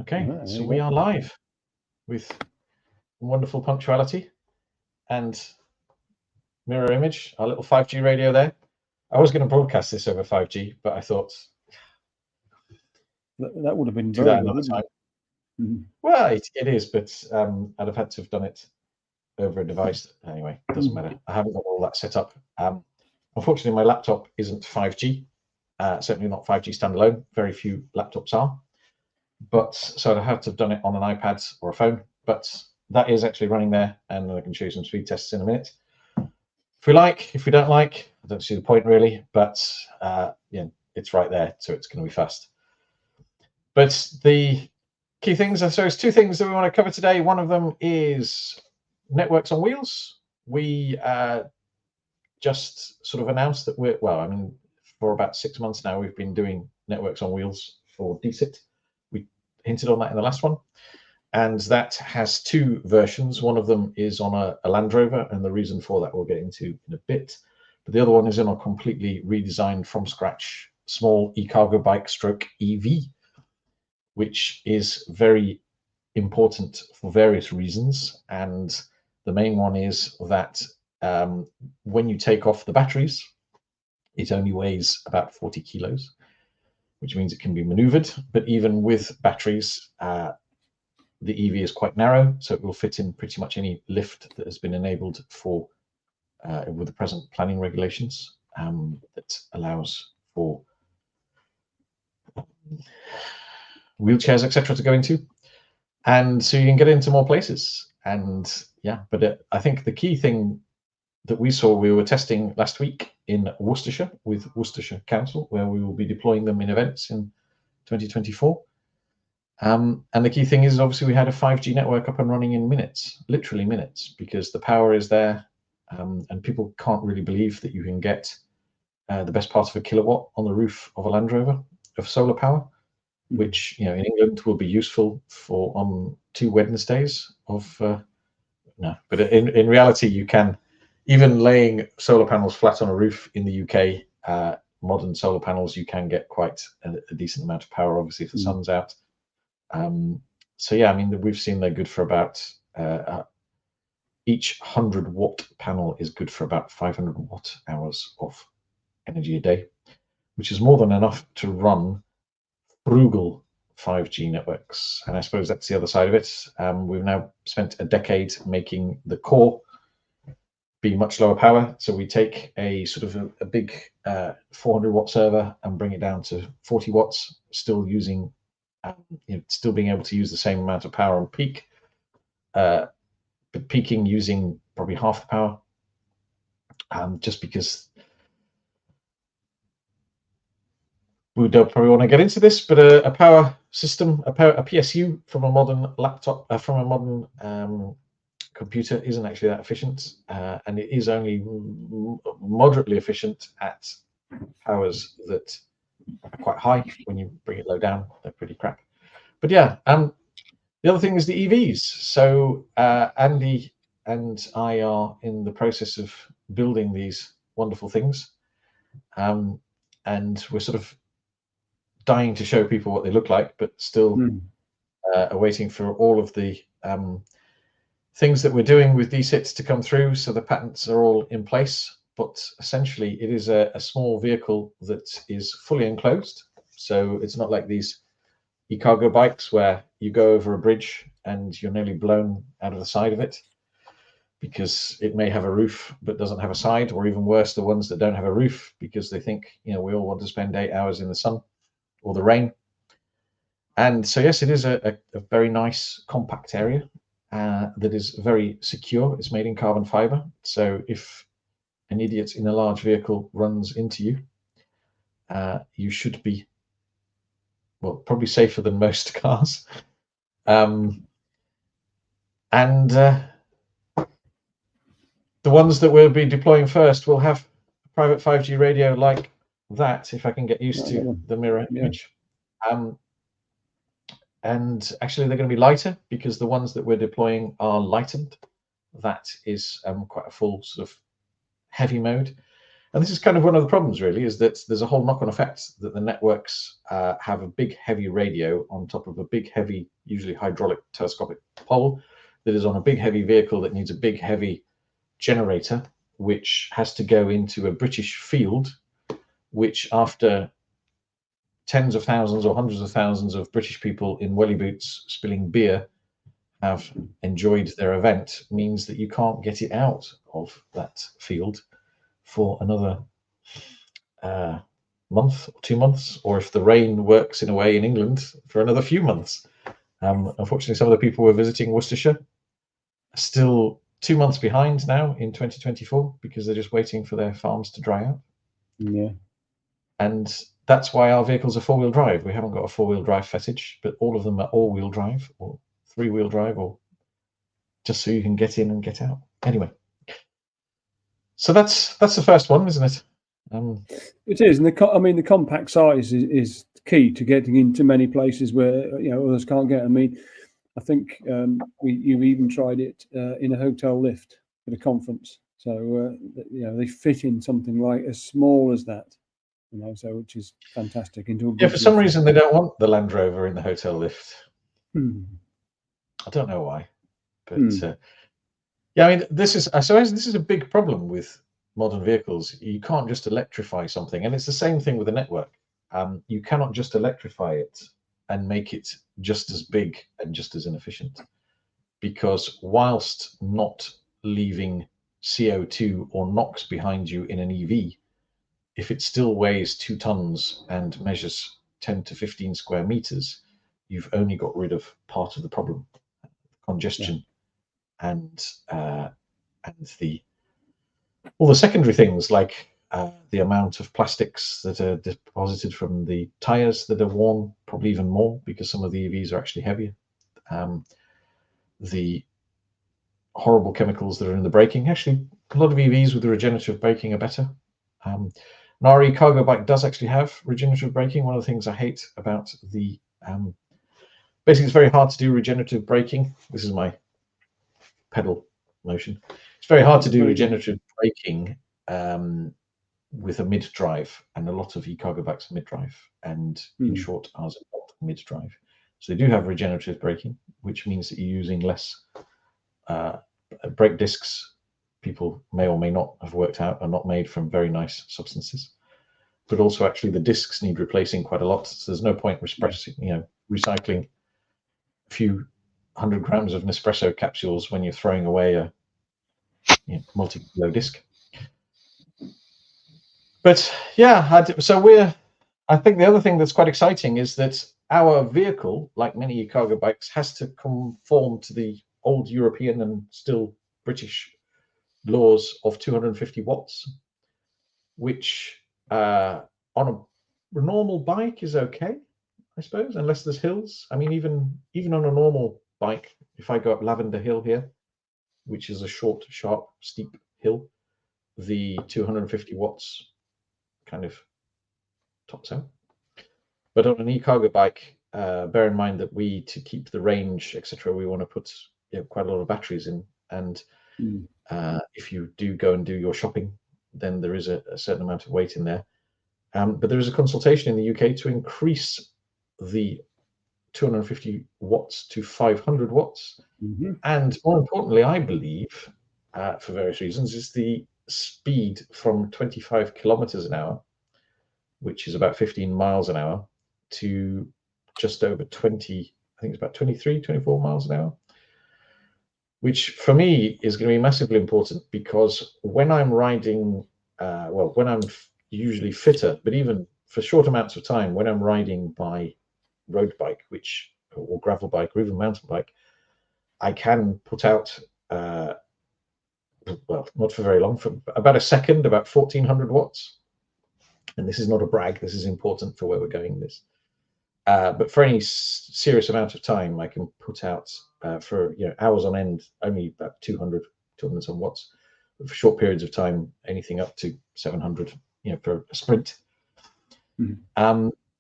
Okay, Right, so we are live with wonderful punctuality and mirror image, our little 5G radio there. I was going to broadcast this over 5G, but I thought that would have been do very that good, another time. Mm-hmm. Well, it is, but I'd have had to have done it over a device. Anyway, it doesn't matter. I haven't got all that set up. Unfortunately, my laptop isn't 5G, certainly not 5G standalone. Very few laptops are. But so I'd have to have done it on an iPad or a phone. But that is actually running there, and I can show you some speed tests in a minute. If we like, if we don't like, I don't see the point really. But yeah, it's right there, so it's going to be fast. But the key things, so there's two things that we want to cover today. One of them is networks on wheels. We just sort of announced that for about 6 months now, we've been doing networks on wheels for DSIT. We hinted on that in the last one. And that has two versions. One of them is on a Land Rover, and the reason for that we'll get into in a bit. But the other one is in a completely redesigned from scratch small e-cargo bike stroke EV, which is very important for various reasons. And the main one is that when you take off the batteries, it only weighs about 40 kilos, which means it can be maneuvered. But even with batteries, the EV is quite narrow, so it will fit in pretty much any lift that has been enabled for with the present planning regulations that allows for wheelchairs, etc., to go into. And so you can get into more places. And yeah, but I think the key thing that we saw, we were testing last week in Worcestershire with Worcestershire Council, where we will be deploying them in events in 2024. And the key thing is, obviously, we had a 5G network up and running in minutes, literally minutes, because the power is there, and people can't really believe that you can get the best part of a kilowatt on the roof of a Land Rover of solar power, which in England will be useful for on 2 Wednesdays of no, but in reality, you can even laying solar panels flat on a roof in the UK. Modern solar panels, you can get quite a decent amount of power, obviously, if the sun's out. So yeah, I mean, we've seen they're good for about each 100-watt panel is good for about 500 watt hours of energy a day, which is more than enough to run frugal 5G networks. And I suppose that's the other side of it. We've now spent a decade making the core be much lower power. So we take a sort of a big 400-watt server and bring it down to 40 watts, still using still being able to use the same amount of power on peak, but peaking using probably half the power, just because we don't probably want to get into this, but a power system, a PSU from a modern laptop, from a modern computer isn't actually that efficient, and it is only moderately efficient at powers that are quite high. When you bring it low down, they're pretty crap. But yeah, the other thing is the EVs. So Andy and I are in the process of building these wonderful things, and we're sort of dying to show people what they look like, but still are waiting for all of the things that we're doing with DSITs to come through, so the patents are all in place. But essentially, it is a small vehicle that is fully enclosed, so it's not like these e-cargo bikes where you go over a bridge and you're nearly blown out of the side of it because it may have a roof but doesn't have a side, or even worse, the ones that don't have a roof because they think we all want to spend 8 hours in the sun or the rain. And so yes, it is a very nice compact area that is very secure. It's made in carbon fiber, so if an idiot in a large vehicle runs into you, you should be probably safer than most cars. And the ones that we'll be deploying first will have a private 5G radio like that, if I can get used to the mirror image. And actually, they're going to be lighter because the ones that we're deploying are lightened. That is quite a full sort of heavy mode. And this is kind of one of the problems, really, is that there's a whole knock-on effect that the networks have a big, heavy radio on top of a big, heavy, usually hydraulic telescopic pole that is on a big, heavy vehicle that needs a big, heavy generator, which has to go into a British field, which after tens of thousands or hundreds of thousands of British people in welly boots spilling beer have enjoyed their event, means that you can't get it out of that field for another month or 2 months, or if the rain works in a way in England, for another few months. Unfortunately, some of the people who are visiting Worcestershire are still 2 months behind now in 2024 because they're just waiting for their farms to dry out. Yeah. And that's why our vehicles are four-wheel drive. We haven't got a four-wheel drive fetish, but all of them are all-wheel drive or three-wheel drive, or just so you can get in and get out. Anyway, so that's the first one, isn't it? It is, and the compact size is key to getting into many places where others can't get. I mean, I think you've even tried it in a hotel lift at a conference, so they fit in something like as small as that, so which is fantastic into a Yeah, for some reason they don't want the Land Rover in the hotel lift. I don't know why, but yeah, I mean, this is a big problem with modern vehicles. You can't just electrify something, and it's the same thing with the network. You cannot just electrify it and make it just as big and just as inefficient, because whilst not leaving CO2 or NOx behind you in an EV, if it still weighs 2 tons and measures 10 to 15 square meters, you've only got rid of part of the problem, congestion, and all the secondary things like the amount of plastics that are deposited from the tires that are worn, probably even more because some of the EVs are actually heavier. The horrible chemicals that are in the braking. Actually, a lot of EVs with the regenerative braking are better. An RE cargo bike does actually have regenerative braking. One of the things I hate about the basically, it's very hard to do regenerative braking. This is my pedal motion. It's very hard to do regenerative braking with a mid-drive, and a lot of e-cargo bikes are mid-drive, and in short, ours are not mid-drive. So they do have regenerative braking, which means that you're using less brake discs. People may or may not have worked out are not made from very nice substances, but also actually the discs need replacing quite a lot. So there's no point recycling a few 100 grams of Nespresso capsules when you're throwing away a multi-kilo disc. But yeah, I think the other thing that's quite exciting is that our vehicle, like many cargo bikes, has to conform to the old European and still British laws of 250 watts, which on a normal bike is okay, I suppose, unless there's hills. I mean, even on a normal bike, if I go up Lavender Hill here, which is a short, sharp, steep hill, the 250 watts kind of tops out. But on an e-cargo bike, bear in mind that to keep the range, etc., we want to put quite a lot of batteries in. And if you do go and do your shopping, then there is a certain amount of weight in there. But there is a consultation in the UK to increase the 250 watts to 500 watts. And more importantly, I believe, for various reasons, is the speed from 25 kilometers an hour, which is about 15 miles an hour, to just over 20, I think it's about 23, 24 miles an hour, which for me is going to be massively important, because when I'm riding, when I'm usually fitter, but even for short amounts of time, when I'm riding by road bike, or gravel bike, or even mountain bike, I can put out, not for very long, for about a second, about 1400 watts. And this is not a brag, this is important for where we're going this. But for any serious amount of time, I can put out for hours on end only about 200 some watts. But for short periods of time, anything up to 700, for a sprint.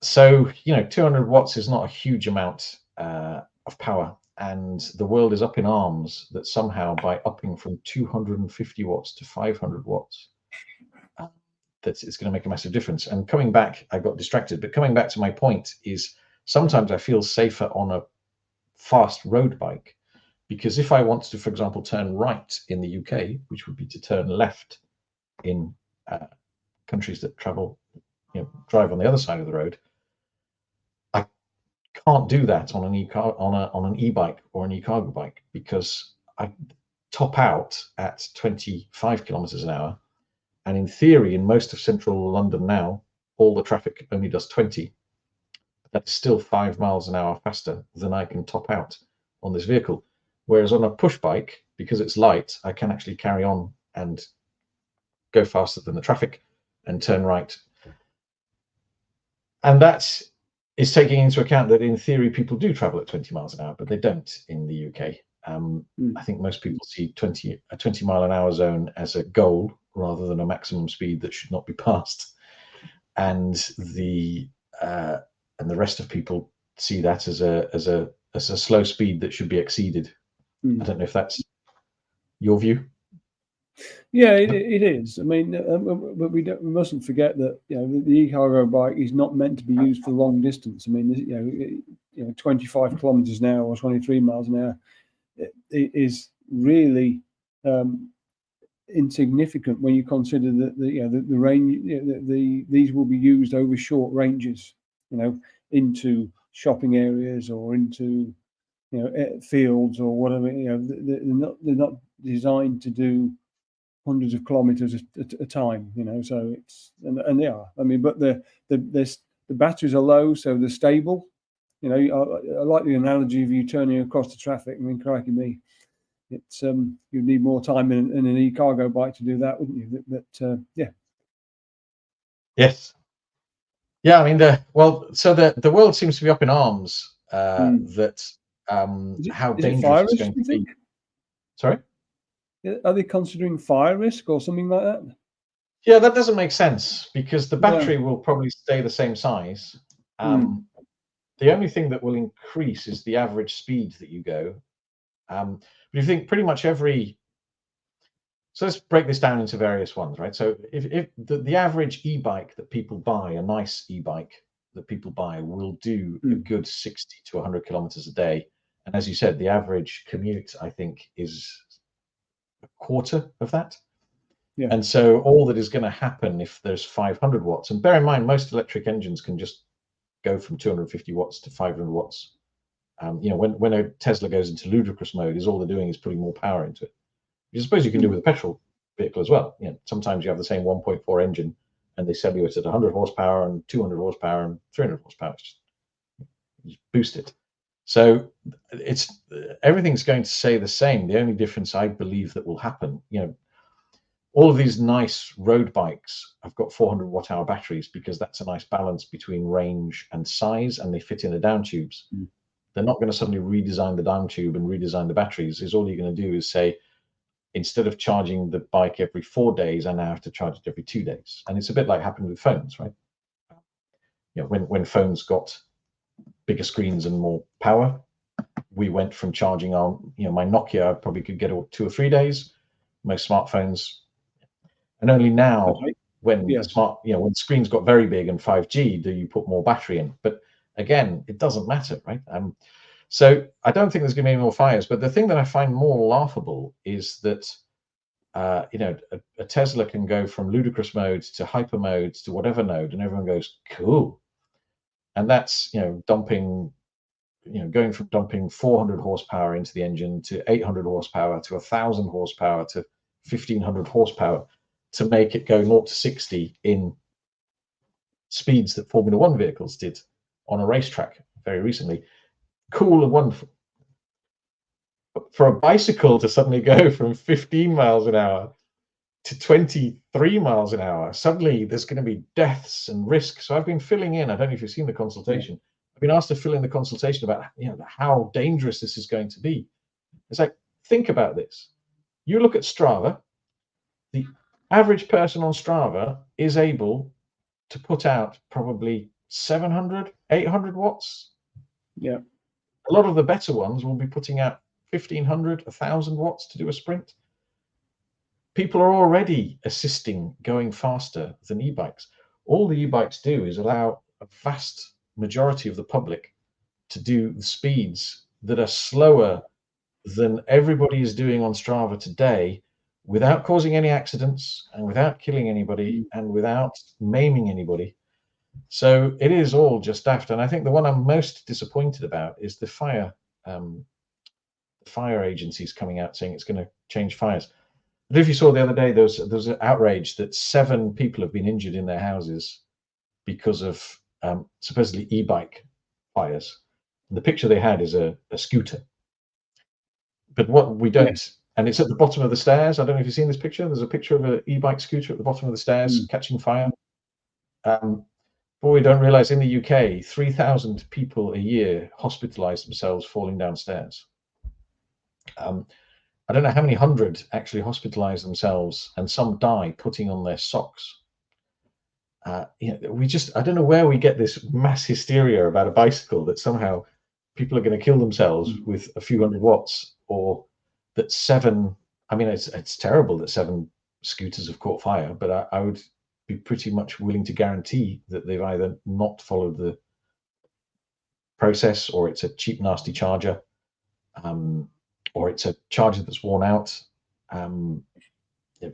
So 200 watts is not a huge amount of power, and the world is up in arms that somehow by upping from 250 watts to 500 watts, that it's going to make a massive difference. And coming back, I got distracted, but coming back to my point is sometimes I feel safer on a fast road bike, because if I want to, for example, turn right in the UK, which would be to turn left in countries that travel, drive on the other side of the road, I can't do that on an e-bike or an e-cargo bike, because I top out at 25 kilometers an hour. And in theory, in most of central London now, all the traffic only does 20. That's still 5 miles an hour faster than I can top out on this vehicle. Whereas on a push bike, because it's light, I can actually carry on and go faster than the traffic and turn right. And that is taking into account that in theory people do travel at 20 miles an hour, but they don't in the UK. I think most people see a 20 mile an hour zone as a goal rather than a maximum speed that should not be passed. And the rest of people see that as a slow speed that should be exceeded. I don't know if that's your view. Yeah, it is. I mean, but we mustn't forget that the e-cargo bike is not meant to be used for long distance. I mean, 25 kilometers an hour or 23 miles an hour it is really insignificant when you consider that the range. These will be used over short ranges. Into shopping areas or into fields or whatever. They're not designed to do hundreds of kilometers at a time, so it's and they are. I mean, but the batteries are low, so they're stable. I like the analogy of you turning across the traffic. I mean, crikey me, it's you'd need more time in an e-cargo bike to do that, wouldn't you? But yeah. Yes. Yeah, I mean, the world seems to be up in arms that how dangerous it's going to be. Sorry? Are they considering fire risk or something like that? Yeah, that doesn't make sense, because the battery will probably stay the same size. The only thing that will increase is the average speed that you go. But you think pretty much so let's break this down into various ones, right? So if the average e-bike that people buy, a nice e-bike that people buy, will do a good 60 to 100 kilometers a day. And as you said, the average commute, I think, is a quarter of that. Yeah. And so all that is going to happen if there's 500 watts, and bear in mind, most electric engines can just go from 250 watts to 500 watts. When a Tesla goes into ludicrous mode, is all they're doing is putting more power into it. I suppose you can do with a petrol vehicle as well. Sometimes you have the same 1.4 engine, and they sell you it at 100 horsepower and 200 horsepower and 300 horsepower. Just boost it. So everything's going to stay the same. The only difference I believe that will happen, all of these nice road bikes have got 400 watt hour batteries, because that's a nice balance between range and size, and they fit in the down tubes. They're not going to suddenly redesign the down tube and redesign the batteries. All you're going to do is say, instead of charging the bike every 4 days, I now have to charge it every 2 days. And it's a bit like happened with phones, right? When phones got bigger screens and more power, we went from charging on, my Nokia, I probably could get 2 or 3 days. Most smartphones, and only now, when when screens got very big and 5G, do you put more battery in. But again, it doesn't matter, right? So I don't think there's going to be any more fires. But the thing that I find more laughable is that a Tesla can go from ludicrous modes to hyper modes to whatever mode, and everyone goes, cool. And that's going from dumping 400 horsepower into the engine to 800 horsepower to 1,000 horsepower to 1,500 horsepower to make it go 0 to 60 in speeds that Formula One vehicles did on a racetrack very recently. Cool and wonderful. But for a bicycle to suddenly go from 15 miles an hour to 23 miles an hour, suddenly there's going to be deaths and risk. So I've been filling in, I don't know if you've seen the consultation, I've been asked to fill in the consultation about how dangerous this is going to be. It's like, think about this. You look at Strava, the average person on Strava is able to put out probably 700, 800 watts. Yeah. A lot of the better ones will be putting out 1,500, 1,000 watts to do a sprint. people are already assisting going faster than e-bikes. All the e-bikes do is allow a vast majority of the public to do the speeds that are slower than everybody is doing on Strava today, without causing any accidents and without killing anybody and without maiming anybody. So it is all just daft. And I think the one I'm most disappointed about is the fire agencies coming out saying it's going to change fires. I don't know if you saw the other day, there was an outrage that 7 people have been injured in their houses because of supposedly e-bike fires. And the picture they had is a scooter. But what we don't, and it's at the bottom of the stairs. I don't know if you've seen this picture. There's a picture of an e-bike scooter at the bottom of the stairs catching fire. What we don't realize, in the UK, 3,000 people a year hospitalize themselves falling downstairs. I don't know how many hundred actually hospitalize themselves, and some die putting on their socks. I don't know where we get this mass hysteria about a bicycle, that somehow people are going to kill themselves with a few hundred watts, or that 7, I mean, it's terrible that 7 scooters have caught fire, but I would be pretty much willing to guarantee that they've either not followed the process, or it's a cheap, nasty charger, or it's a charger that's worn out,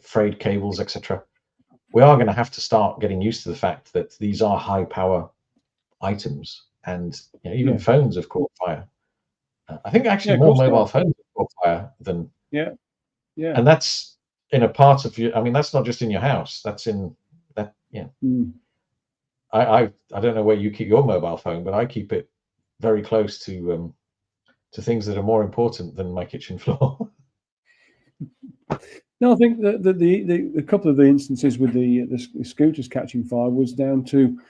frayed cables, etc. We are going to have to start getting used to the fact that these are high power items, and even phones have caught fire. I think actually more mobile phones have caught fire than and that's in a part of you. I mean, that's not just in your house. That's in that. I don't know where you keep your mobile phone, but I keep it very close to things that are more important than my kitchen floor. No, I think that the couple of the instances with the scooters catching fire was down to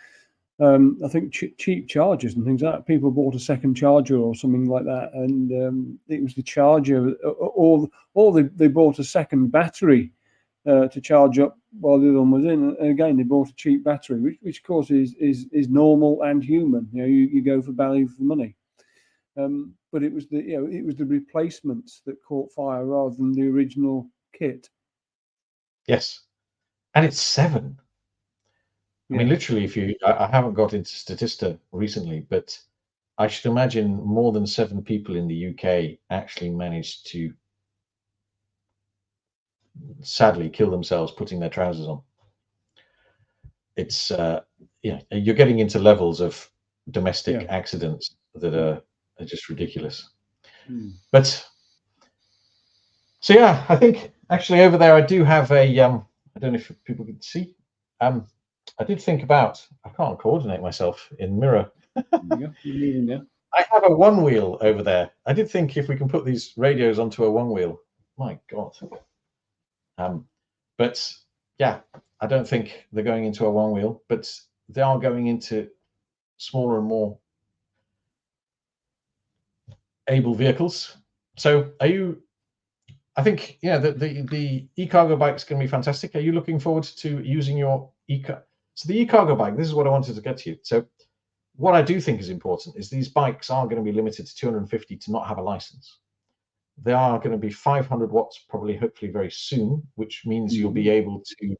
I think cheap chargers and things like that. People bought a second charger or something like that, and it was the charger, or they bought a second battery to charge up while the other one was in. And again, they bought a cheap battery, which of course is normal and human. You go for value for money. But it was the replacements that caught fire rather than the original kit. Yes, and it's 7. I mean, literally, I haven't got into Statista recently, but I should imagine more than 7 people in the UK actually managed to sadly kill themselves putting their trousers on. It's you're getting into levels of domestic accidents that are just ridiculous. But so yeah, I think actually over there I do have a I don't know if people can see. I did think about, I can't coordinate myself in mirror. I have a one wheel over there. I did think if we can put these radios onto a one wheel, my God. But yeah, I don't think they're going into a one wheel, but they are going into smaller and more able vehicles. So I think, the e-cargo bike is going to be fantastic. Are you looking forward to using your So the e-cargo bike, this is what I wanted to get to you. So what I do think is important is these bikes are going to be limited to 250 to not have a license. They are going to be 500 watts, probably, hopefully very soon, which means you'll be able to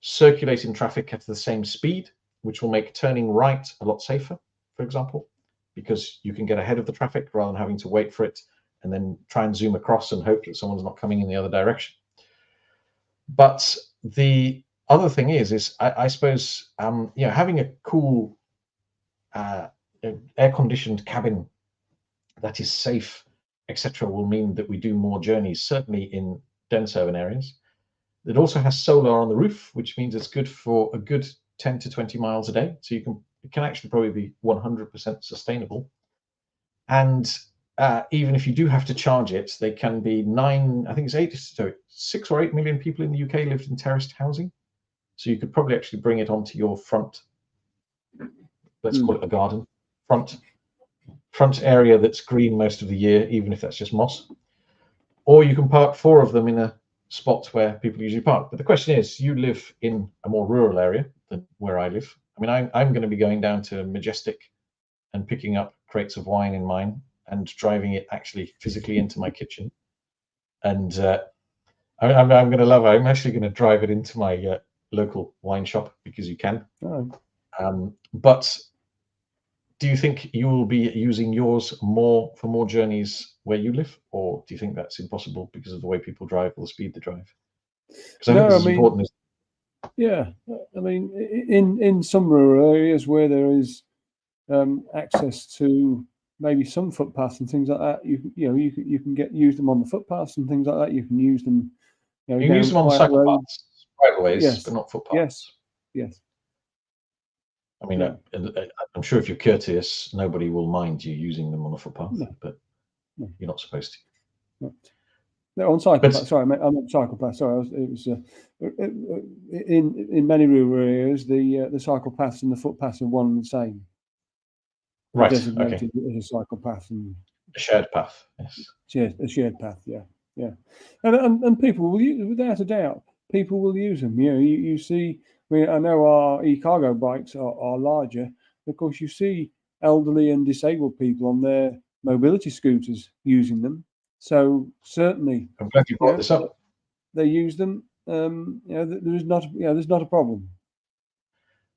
circulate in traffic at the same speed, which will make turning right a lot safer, for example, because you can get ahead of the traffic rather than having to wait for it and then try and zoom across and hope that someone's not coming in the other direction. But the other thing is I suppose, having a cool air-conditioned cabin that is safe, etc., will mean that we do more journeys, certainly in dense urban areas. It also has solar on the roof, which means it's good for a good 10 to 20 miles a day. So it can actually probably be 100% sustainable. And even if you do have to charge it, they can be 6 or 8 million people in the UK lived in terraced housing. So you could probably actually bring it onto your front, let's call it a garden, front area that's green most of the year, even if that's just moss. Or you can park 4 of them in a spot where people usually park. But the question is, you live in a more rural area than where I live. I mean, I'm going to be going down to Majestic and picking up crates of wine in mine and driving it actually physically into my kitchen. And I'm going to love it. I'm actually going to drive it into my local wine shop because you can. But do you think you will be using yours more for more journeys where you live, or do you think that's impossible because of the way people drive or the speed they drive? Because I think No, this is important. yeah, I mean, in some rural areas where there is access to maybe some footpaths and things like that, you can use them on the footpaths and things like that. You can use them, You can down use them on quiet cycle roads. paths, right ways, Yes, but not footpaths. yes. I mean, Yeah. I'm sure if you're courteous, nobody will mind you using them on a footpath, No. but No. you're not supposed to. Right. No, on cycle path. Sorry, I meant cycle path. Sorry, it was in many rural areas the cycle paths and the footpaths are one and the same. They're Right. designated Okay. as a cycle path and A shared path. Yes. a shared path. Yeah. And people will use, without a doubt, people will use them. You see. I mean, I know our e-cargo bikes are larger. Of course, you see elderly and disabled people on their mobility scooters using them. So certainly, I'm glad you brought this up. they use them. There's not a problem.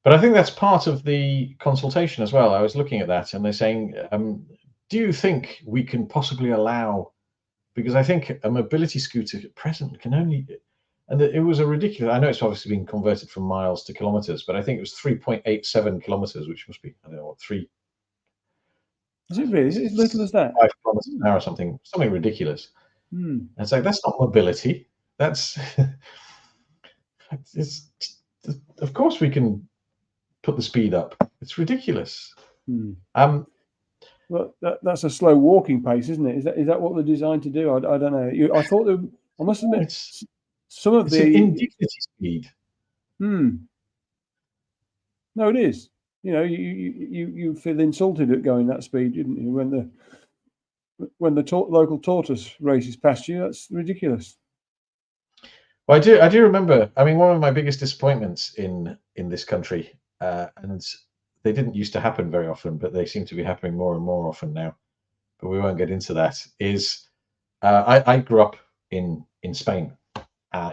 But I think that's part of the consultation as well. I was looking at that, and they're saying, do you think we can possibly allow? Because I think a mobility scooter at present can only, and it was a ridiculous. I know it's obviously been converted from miles to kilometers, but I think it was 3.87 kilometers, which must be, I don't know what, three. Is it really as little as that? 5 kilometers an hour or something ridiculous. And it's like, that's not mobility. That's of course we can put the speed up. It's ridiculous. Well, that's a slow walking pace, isn't it? Is that what they're designed to do? I don't know. I thought I must admit, some of it's an indignity speed. No, it is. You feel insulted at going that speed, didn't you? When the local tortoise races past you, that's ridiculous. Well, I do remember. I mean, one of my biggest disappointments in this country, and they didn't used to happen very often, but they seem to be happening more and more often now. But we won't get into that. Is I grew up in Spain,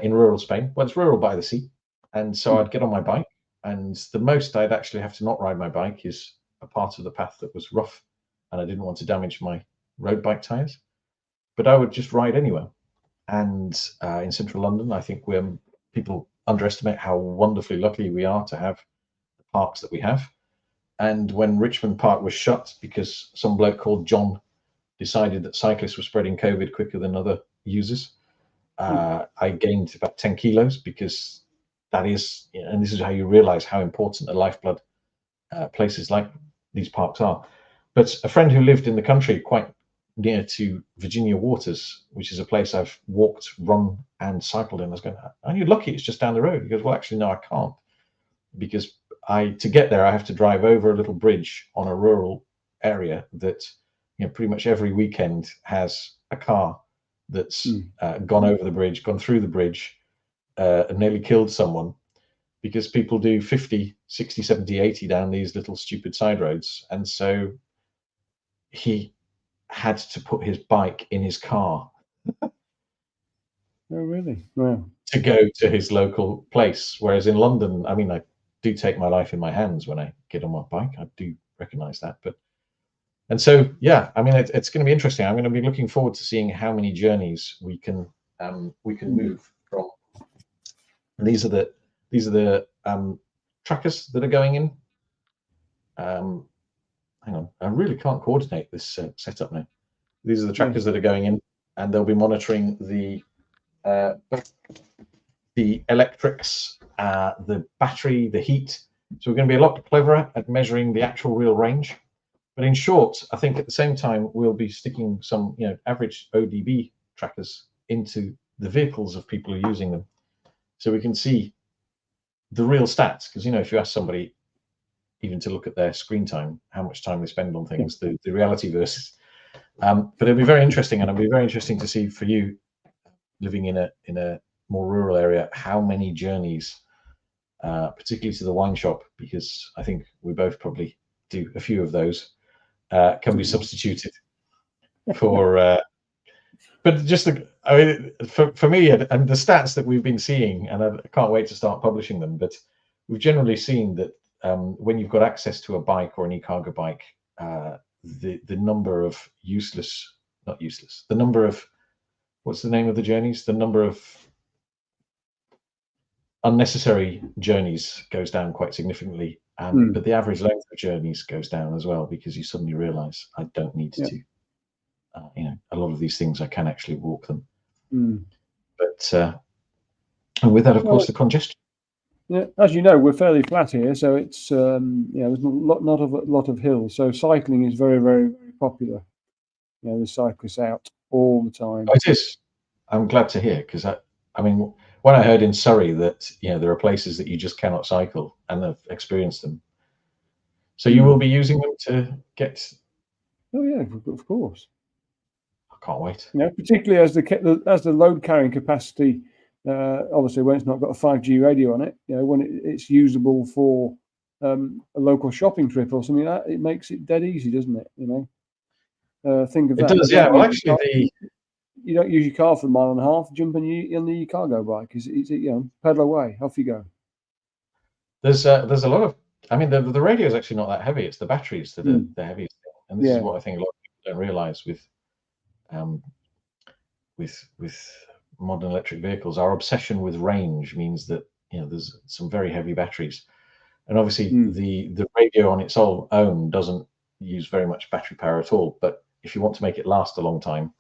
in rural Spain. Well, it's rural by the sea, and so I'd get on my bike, and the most I'd actually have to not ride my bike is a part of the path that was rough, and I didn't want to damage my road bike tires, but I would just ride anywhere. And in central London, I think people underestimate how wonderfully lucky we are to have the parks that we have. And when Richmond Park was shut because some bloke called John decided that cyclists were spreading COVID quicker than other users, I gained about 10 kilos because that is, and this is how you realize how important a lifeblood places like these parks are. But a friend who lived in the country quite near to Virginia Waters, which is a place I've walked, run, and cycled in. I was going, "Are you lucky? It's just down the road." He goes, "Well, actually, no, I can't, because to get there, I have to drive over a little bridge on a rural area that, pretty much every weekend has a car that's gone over the bridge, gone through the bridge, and nearly killed someone, because people do 50, 60, 70, 80 down these little stupid side roads. And so he had to put his bike in his car. Oh, really? Wow. To go to his local place. Whereas in London, I mean, I do take my life in my hands when I get on my bike. I do recognize that. And so, yeah, I mean, it's going to be interesting. I'm going to be looking forward to seeing how many journeys we can move from. And these are the trackers that are going in. Hang on, I really can't coordinate this setup now. These are the trackers that are going in, and they'll be monitoring the electrics, the battery, the heat. So we're going to be a lot cleverer at measuring the actual real range. But in short, I think at the same time, we'll be sticking some average ODB trackers into the vehicles of people who are using them, so we can see the real stats. Because if you ask somebody even to look at their screen time, how much time they spend on things, the reality versus. But it'll be very interesting, and it'll be very interesting to see for you living in a more rural area, how many journeys, particularly to the wine shop, because I think we both probably do a few of those, can be substituted for But just I mean, for me, and the stats that we've been seeing, and I can't wait to start publishing them, but we've generally seen that when you've got access to a bike or an e-cargo bike, the number of not useless, the number of, what's the name of the journeys? The number of unnecessary journeys goes down quite significantly, but the average length of journeys goes down as well, because you suddenly realize I don't need to. A lot of these things I can actually walk them. But and with that, of course, the congestion. Yeah, as you know, we're fairly flat here, so it's there's not a lot of hills. So cycling is very, very, very popular. The cyclists out all the time. Oh, it is. I'm glad to hear, because I mean, when I heard in Surrey that there are places that you just cannot cycle, and I've experienced them. So you will be using them to get. Oh yeah, of course. I can't wait. Particularly as the load carrying capacity, obviously when it's not got a 5G radio on it, when it's usable for a local shopping trip or something like that, it makes it dead easy, doesn't it? Think of that. It does, yeah. Well, actually, you don't use your car for a mile and a half. Jump on the cargo bike. It's pedal away, off you go. There's a lot of. I mean, the radio is actually not that heavy. It's the batteries that are the heaviest thing, and this is what I think a lot of people don't realise with modern electric vehicles. Our obsession with range means that there's some very heavy batteries, and obviously the radio on its own doesn't use very much battery power at all. But if you want to make it last a long time,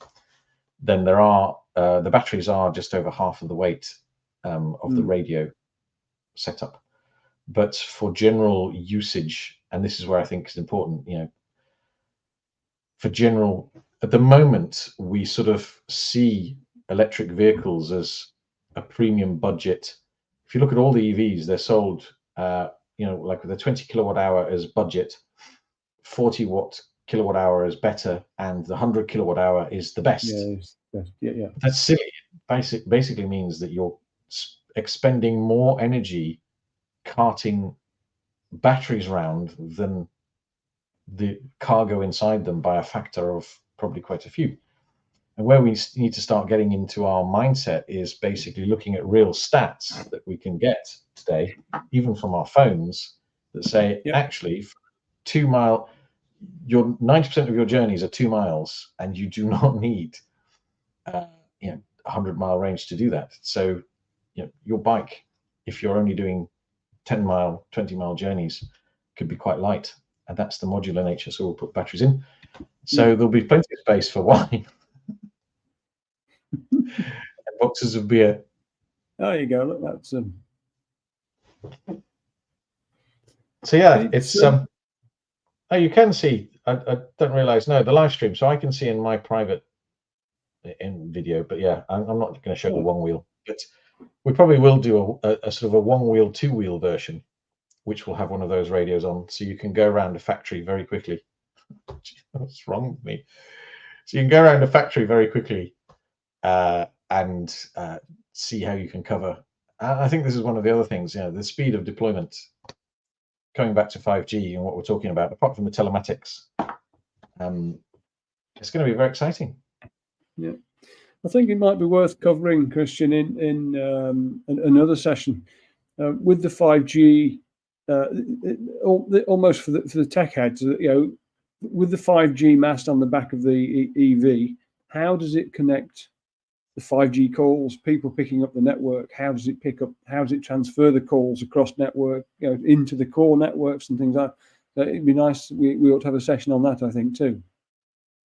then the batteries are just over half of the weight of the radio setup. But for general usage, and this is where I think it's important, for general, at the moment, we sort of see electric vehicles as a premium budget. If you look at all the EVs, they're sold, like with a 20 kilowatt hour as budget, 40 kilowatt hour is better, and the 100 kilowatt hour is the best. Yeah. That's silly. Basically means that you're expending more energy carting batteries around than the cargo inside them by a factor of probably quite a few. And where we need to start getting into our mindset is basically looking at real stats that we can get today, even from our phones, that say actually 2 mile, your 90% of your journeys are 2 miles, and you do not need 100-mile range to do that. So your bike, if you're only doing 10-mile, 20-mile journeys, could be quite light, and that's the modular nature. So we'll put batteries in, so there'll be plenty of space for wine and boxes of beer. There you go. Look, that's so yeah, it's oh, you can see. I don't realize. No, the live stream, so I can see in my private in video. But yeah, I'm not going to show the one wheel, but we probably will do a sort of a one wheel, two wheel version, which will have one of those radios on, so you can go around a factory very quickly. What's wrong with me? So you can go around a factory very quickly and see how you can cover. I think this is one of the other things, the speed of deployment, coming back to 5G and what we're talking about, apart from the telematics, it's going to be very exciting. Yeah, I think it might be worth covering, Christian, in another session with the 5G. Almost for the tech heads, with the 5G mast on the back of the EV, how does it connect the 5G calls, people picking up the network? How does it pick up? How does it transfer the calls across network, into the core networks and things like that? It'd be nice. We ought to have a session on that, I think, too.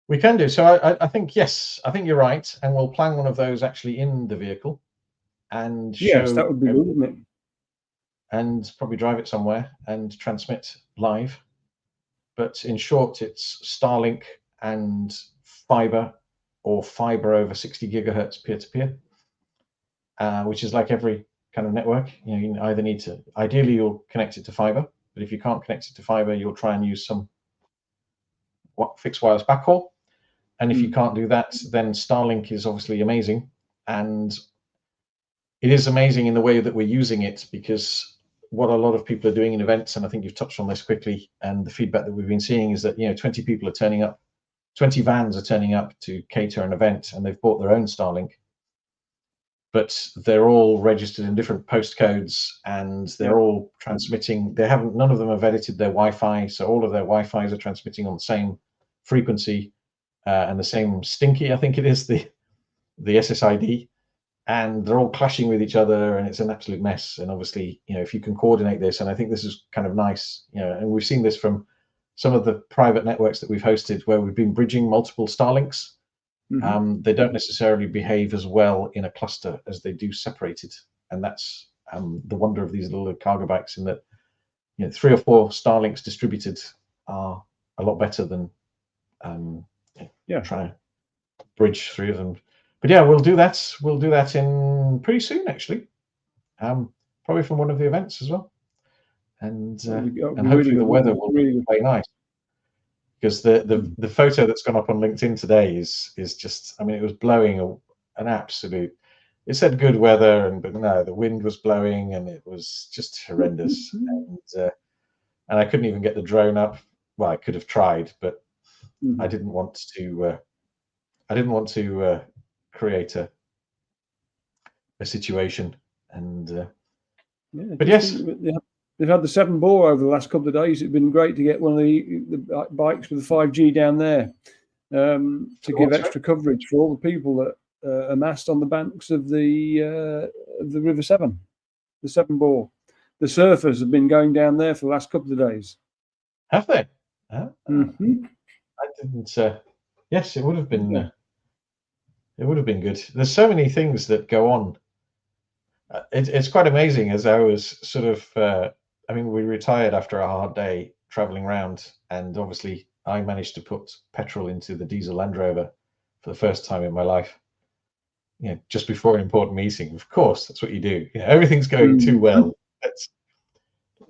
We can do. So I think, yes, I think you're right, and we'll plan one of those actually in the vehicle, and yes, that would be good, wouldn't it? And probably drive it somewhere and transmit live. But in short, it's Starlink and fiber, or fiber over 60 gigahertz peer-to-peer, which is like every kind of network. You either need to, ideally you'll connect it to fiber, but if you can't connect it to fiber, you'll try and use some fixed wireless backhaul. And if you can't do that, then Starlink is obviously amazing. And it is amazing in the way that we're using it, because what a lot of people are doing in events, and I think you've touched on this quickly, and the feedback that we've been seeing is that 20 people are turning up 20 vans are turning up to cater an event, and they've bought their own Starlink, but they're all registered in different postcodes, and they're all transmitting. None of them have edited their Wi-Fi, so all of their Wi-Fis are transmitting on the same frequency and the same stinky, I think it is, the SSID, and they're all clashing with each other, and it's an absolute mess. And obviously, if you can coordinate this, and I think this is kind of nice, and we've seen this from some of the private networks that we've hosted where we've been bridging multiple Starlinks. They don't necessarily behave as well in a cluster as they do separated, and that's the wonder of these little cargo bikes, in that 3 or 4 Starlinks distributed are a lot better than trying to bridge 3 of them. But yeah, we'll do that. We'll do that in pretty soon, actually. Probably from one of the events as well, and hopefully the weather will be quite nice. Because the photo that's gone up on LinkedIn today is just, I mean, it was blowing an absolute. It said good weather, but no, the wind was blowing, and it was just horrendous. And I couldn't even get the drone up. Well, I could have tried, but I didn't want to. I didn't want to create a situation. And but yes. They've had the 7 bore over the last couple of days. It's been great to get one of the bikes with the 5G down there to give extra coverage for all the people that amassed on the banks of the River Severn, the 7 bore. The surfers have been going down there for the last couple of days. Have they? I didn't. Yes, it would have been. It would have been good. There's so many things that go on. It's quite amazing. As I was sort of. I mean, we retired after a hard day traveling around, and obviously I managed to put petrol into the diesel Land Rover for the first time in my life. Just before an important meeting. Of course, that's what you do. Everything's going too well.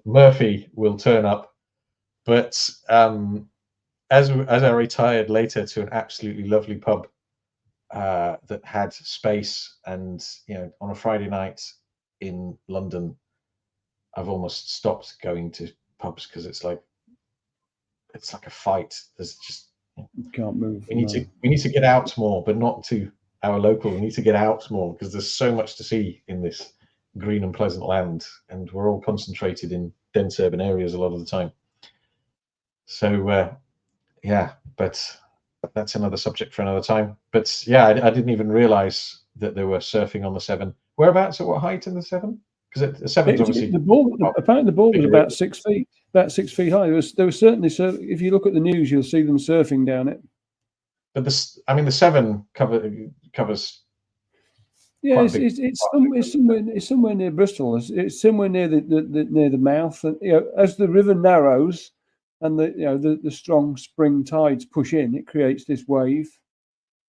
Murphy will turn up, but as I retired later to an absolutely lovely pub that had space, and on a Friday night in London, I've almost stopped going to pubs because it's like a fight. There's just you can't move. We need to get out more, but not to our local. We need to get out more because there's so much to see in this green and pleasant land, and we're all concentrated in dense urban areas a lot of the time. So but that's another subject for another time. But yeah, I didn't even realize that they were surfing on the 7. Whereabouts, at what height in the 7? Because the 7's obviously apparently the ball was about 6 feet, about 6 feet high. There was certainly, if you look at the news, you'll see them surfing down it. But the 7 covers. Yeah, it's somewhere near Bristol. It's somewhere near the mouth, and as the river narrows, and the strong spring tides push in, it creates this wave.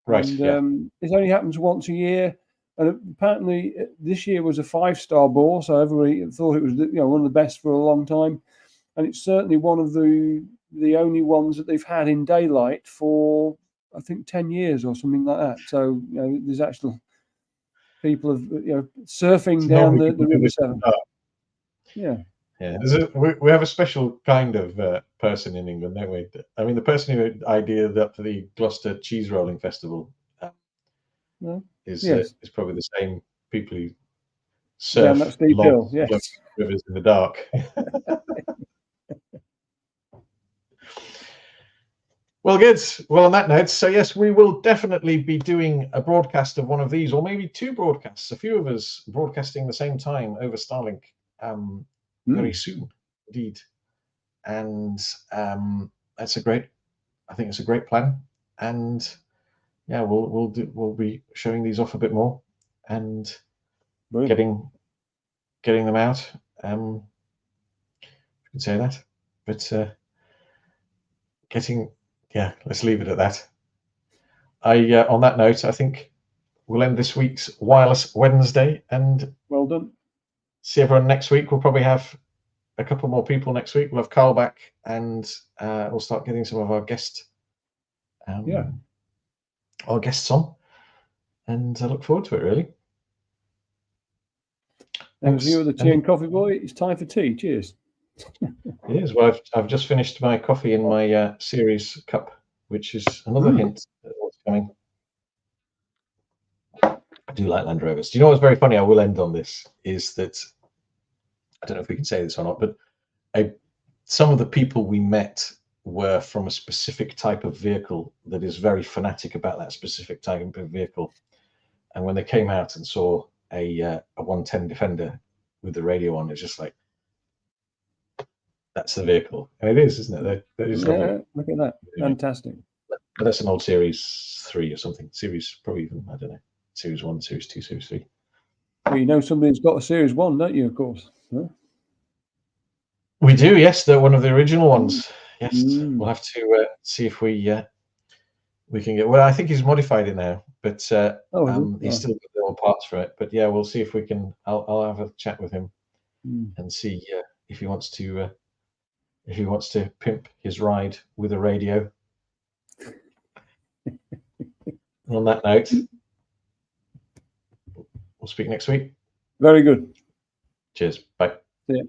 Right. And it only happens once a year. And apparently this year was a 5-star bore, so everybody thought it was one of the best for a long time, and it's certainly one of the only ones that they've had in daylight for, I think, 10 years or something like that. So there's actual people of surfing down the River Severn. Yeah. We have a special kind of person in England, don't we? I mean, the person who ideated up for the Gloucester Cheese Rolling Festival. Is probably the same people who surf long rivers in the dark. Well, good. Well, on that note, so yes, we will definitely be doing a broadcast of one of these, or maybe 2 broadcasts, a few of us broadcasting the same time over Starlink very soon, indeed. And I think it's a great plan. And yeah, we'll be showing these off a bit more and getting them out. You can say that, but let's leave it at that. On that note, I think we'll end this week's Wireless Wednesday, and well done. See everyone next week. We'll probably have a couple more people next week. We'll have Carl back, and we'll start getting some of our guests. Our guests on, and I look forward to it, really. Thanks. You, the tea and coffee boy. It's time for tea. Cheers. It is. Well, I've just finished my coffee in my series cup. which is another hint at what's coming. I do like Land Rovers. Do you know what's very funny? I will end on this. Is that I don't know if we can say this or not, but some of the people we met were from a specific type of vehicle that is very fanatic about that specific type of vehicle. And when they came out and saw a 110 Defender with the radio on, it's just like, that's the vehicle. And it is, isn't it? That is lovely. Look at that. Fantastic. But that's an old Series 3 or something. Series, probably even, I don't know, Series 1, Series 2, Series 3. Well, you know somebody who's got a Series 1, don't you, of course? Huh? We do, yes. They're one of the original ones. Yes. We'll have to see if we can get. Well, I think he's modified it now, but he's still got the old parts for it. But yeah, we'll see if we can. I'll have a chat with him and see if he wants to pimp his ride with a radio. On that note, we'll speak next week. Very good. Cheers. Bye. See ya.